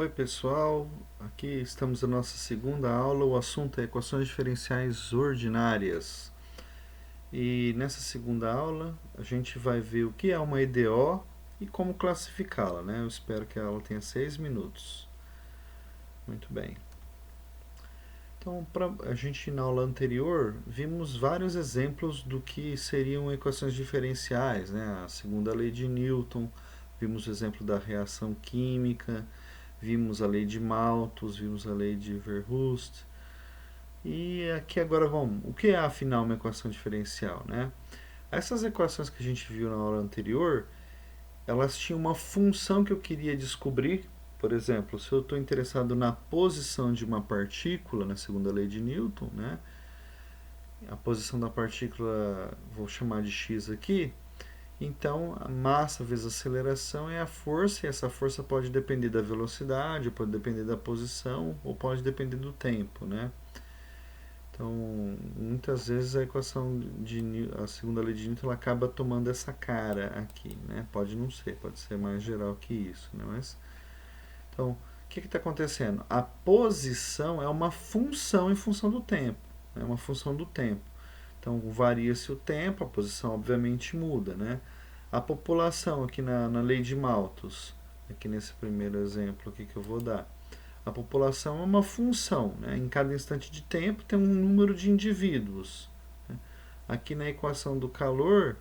Oi pessoal, aqui estamos na nossa segunda aula, o assunto é equações diferenciais ordinárias. E nessa segunda aula a gente vai ver o que é uma EDO e como classificá-la, né? Eu espero que a aula tenha 6 minutos. Muito bem. Então, a gente na aula anterior vimos vários exemplos do que seriam equações diferenciais, né? A segunda lei de Newton, vimos o exemplo da reação química, vimos a lei de Malthus, vimos a lei de Verhulst. E aqui agora vamos, o que é afinal uma equação diferencial, né? Essas equações que a gente viu na aula anterior, elas tinham uma função que eu queria descobrir. Por exemplo, se eu estou interessado na posição de uma partícula, na segunda lei de Newton, né? A posição da partícula vou chamar de x aqui. Então, a massa vezes a aceleração é a força, e essa força pode depender da velocidade, pode depender da posição, ou pode depender do tempo, né? Então, muitas vezes a equação a segunda lei de Newton ela acaba tomando essa cara aqui, né? Pode não ser, pode ser mais geral que isso, né? Então, o que está acontecendo? A posição é uma função em função do tempo, é uma função do tempo. Então, varia-se o tempo, a posição obviamente muda, né? A população aqui na lei de Malthus, aqui nesse primeiro exemplo aqui que eu vou dar, a população é uma função, né? Em cada instante de tempo tem um número de indivíduos, né? Aqui na equação do calor,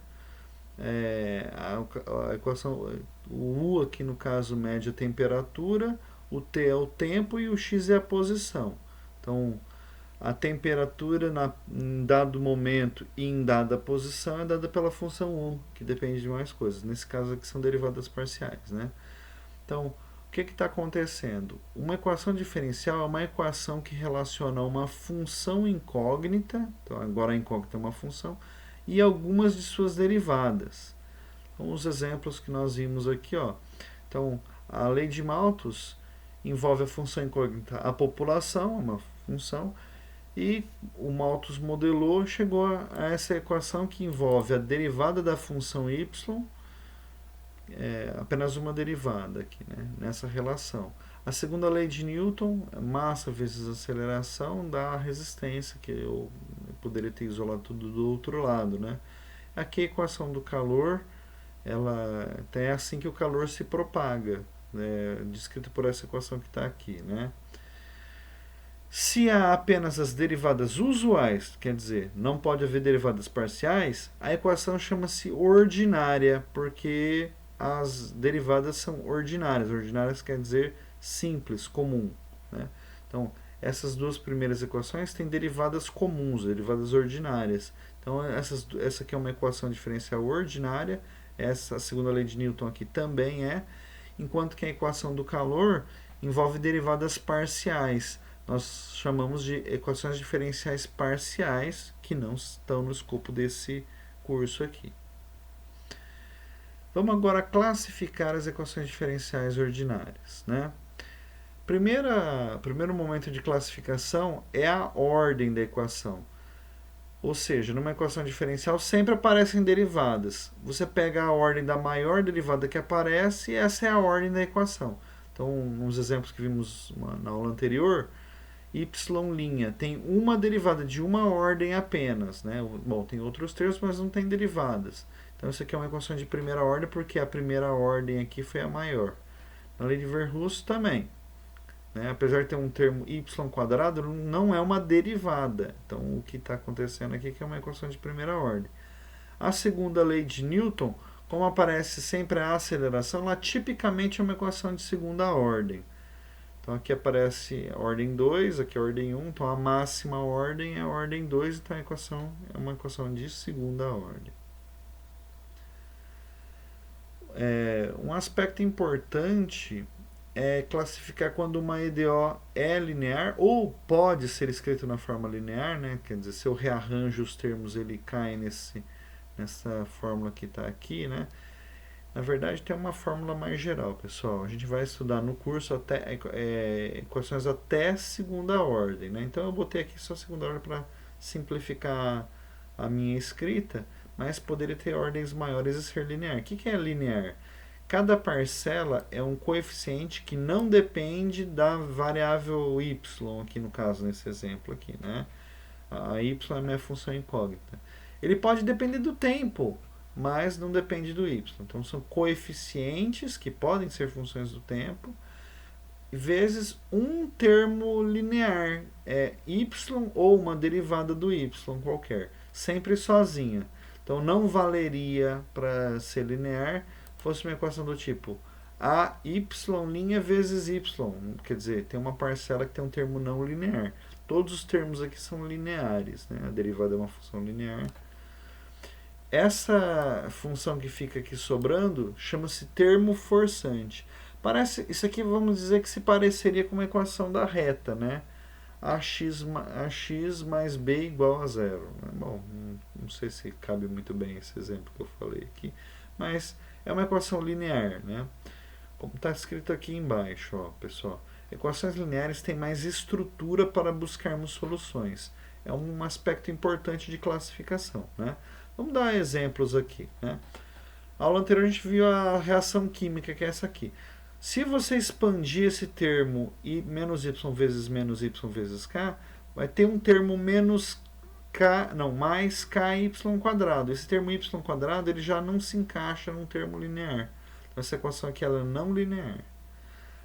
a equação, o U aqui no caso mede a temperatura, o T é o tempo e o X é a posição. Então, a temperatura em dado momento e em dada posição é dada pela função U, que depende de mais coisas. Nesse caso aqui são derivadas parciais, né? Então, o que está acontecendo? Uma equação diferencial é uma equação que relaciona uma função incógnita, então agora a incógnita é uma função, e algumas de suas derivadas. Então, os exemplos que nós vimos aqui, ó. Então, a lei de Malthus envolve a função incógnita a população, uma função, e o Malthus modelou, chegou a essa equação que envolve a derivada da função y, apenas uma derivada aqui, né, nessa relação. A segunda lei de Newton, massa vezes aceleração, dá a resistência, que eu poderia ter isolado tudo do outro lado, né. Aqui a equação do calor, ela é assim que o calor se propaga, né, descrito por essa equação que está aqui, né. Se há apenas as derivadas usuais, quer dizer, não pode haver derivadas parciais, a equação chama-se ordinária, porque as derivadas são ordinárias. Ordinárias quer dizer simples, comum, né? Então, essas duas primeiras equações têm derivadas comuns, derivadas ordinárias. Então, essa aqui é uma equação diferencial ordinária, essa a segunda lei de Newton aqui também é, enquanto que a equação do calor envolve derivadas parciais. Nós chamamos de equações diferenciais parciais, que não estão no escopo desse curso aqui. Vamos agora classificar as equações diferenciais ordinárias, né? Primeiro momento de classificação é a ordem da equação. Ou seja, numa equação diferencial sempre aparecem derivadas. Você pega a ordem da maior derivada que aparece e essa é a ordem da equação. Então, nos exemplos que vimos na aula anterior, y' tem uma derivada de uma ordem apenas, né? Bom, tem outros termos, mas não tem derivadas. Então, isso aqui é uma equação de primeira ordem, porque a primeira ordem aqui foi a maior. Na lei de Verhulst também, né? Apesar de ter um termo y², não é uma derivada. Então, o que está acontecendo aqui é que é uma equação de primeira ordem. A segunda lei de Newton, como aparece sempre a aceleração, ela tipicamente é uma equação de segunda ordem. Então aqui aparece a ordem 2, aqui a ordem 1, então a máxima ordem é a ordem 2, então a equação é uma equação de segunda ordem. Um aspecto importante é classificar quando uma EDO é linear ou pode ser escrito na forma linear, né? Quer dizer, se eu rearranjo os termos ele cai nessa fórmula que está aqui, né? Na verdade, tem uma fórmula mais geral, pessoal. A gente vai estudar no curso equações até segunda ordem, né? Então, eu botei aqui só segunda ordem para simplificar a minha escrita, mas poderia ter ordens maiores e ser linear. O que é linear? cada parcela é um coeficiente que não depende da variável y, aqui no caso, nesse exemplo aqui, né? A y é a minha função incógnita. Ele pode depender do tempo, mas não depende do y. Então, são coeficientes que podem ser funções do tempo, vezes um termo linear, é y ou uma derivada do y qualquer, sempre sozinha. Então, não valeria para ser linear, fosse uma equação do tipo a y' vezes y, quer dizer, tem uma parcela que tem um termo não linear. Todos os termos aqui são lineares, né? A derivada é uma função linear. Essa função que fica aqui sobrando chama-se termo forçante. Parece, isso aqui vamos dizer que se pareceria com uma equação da reta, né? ax mais b igual a zero. Bom, não sei se cabe muito bem esse exemplo que eu falei aqui, mas é uma equação linear, né? Como está escrito aqui embaixo, ó, pessoal. Equações lineares têm mais estrutura para buscarmos soluções. É um aspecto importante de classificação, né? Vamos dar exemplos aqui, né? Na aula anterior a gente viu a reação química, que é essa aqui. Se você expandir esse termo e menos y vezes k, vai ter um termo mais ky quadrado. Esse termo y quadrado ele já não se encaixa num termo linear. Então essa equação aqui ela é não linear.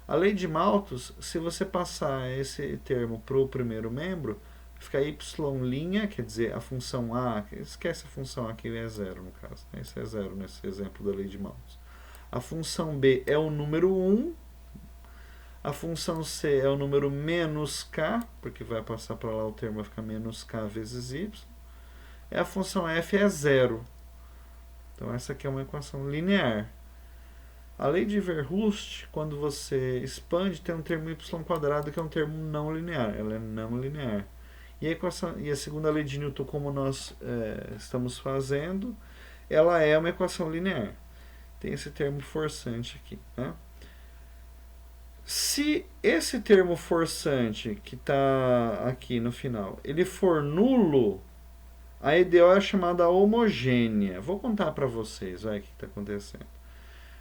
A lei de Malthus, se você passar esse termo para o primeiro membro, fica y', quer dizer, a função a, esquece a função a que é zero no caso, né? Isso é zero nesse exemplo da lei de Malthus. A função b é o número 1, a função c é o número menos k, porque vai passar para lá o termo, vai ficar menos k vezes y, e a função f é zero. Então essa aqui é uma equação linear. A lei de Verhulst, quando você expande, tem um termo y quadrado que é um termo não linear, ela é não linear. E a segunda lei de Newton, como nós estamos fazendo, ela é uma equação linear. Tem esse termo forçante aqui, né? Se esse termo forçante que está aqui no final, ele for nulo, a EDO é chamada homogênea. Vou contar para vocês, olha o que está acontecendo.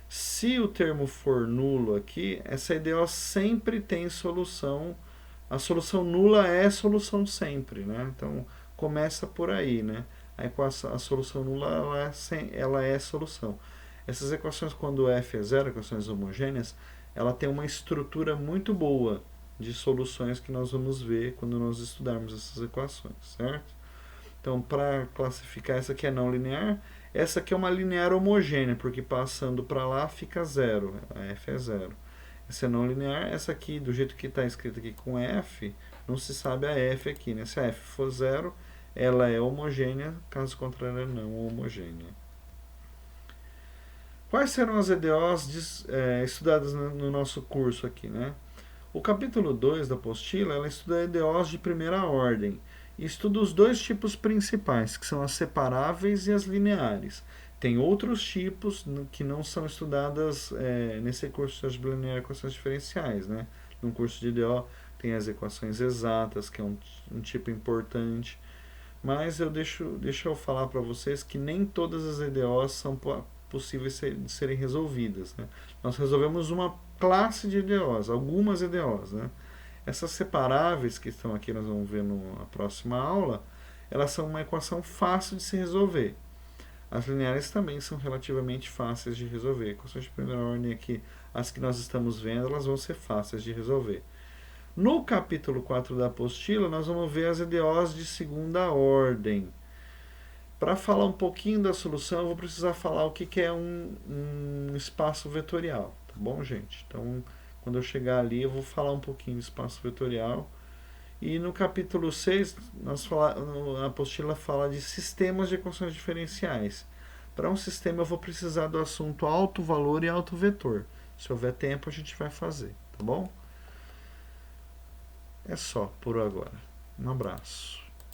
Se o termo for nulo aqui, essa EDO sempre tem solução. A solução nula é solução sempre, né? Então, começa por aí, né? A solução nula ela é solução. Essas equações, quando f é zero, equações homogêneas, ela tem uma estrutura muito boa de soluções que nós vamos ver quando nós estudarmos essas equações, certo? Então, para classificar, essa aqui é não linear, essa aqui é uma linear homogênea, porque passando para lá fica zero, a f é zero. Essa é não linear, essa aqui, do jeito que está escrito aqui com f, não se sabe a f aqui, né? Se a f for zero, ela é homogênea, caso contrário, é não homogênea. Quais serão as EDOs estudadas no nosso curso aqui, né? O capítulo 2 da apostila, ela estuda EDOs de primeira ordem e estuda os dois tipos principais, que são as separáveis e as lineares. Tem outros tipos que não são estudadas nesse curso de linear equações diferenciais, né? No curso de EDO tem as equações exatas, que é um tipo importante, mas deixa eu falar para vocês que nem todas as EDOs são possíveis de serem resolvidas, né? Nós resolvemos uma classe de EDOs, algumas EDOs, né? Essas separáveis que estão aqui, nós vamos ver na próxima aula, elas são uma equação fácil de se resolver. As lineares também são relativamente fáceis de resolver. Equações de primeira ordem aqui, as que nós estamos vendo, elas vão ser fáceis de resolver. No capítulo 4 da apostila, nós vamos ver as EDOs de segunda ordem. Para falar um pouquinho da solução, eu vou precisar falar o que é um espaço vetorial, tá bom, gente? Então, quando eu chegar ali, eu vou falar um pouquinho do espaço vetorial. E no capítulo 6, a apostila fala de sistemas de equações diferenciais. Para um sistema, eu vou precisar do assunto alto valor e alto vetor. Se houver tempo, a gente vai fazer, tá bom? É só por agora. Um abraço.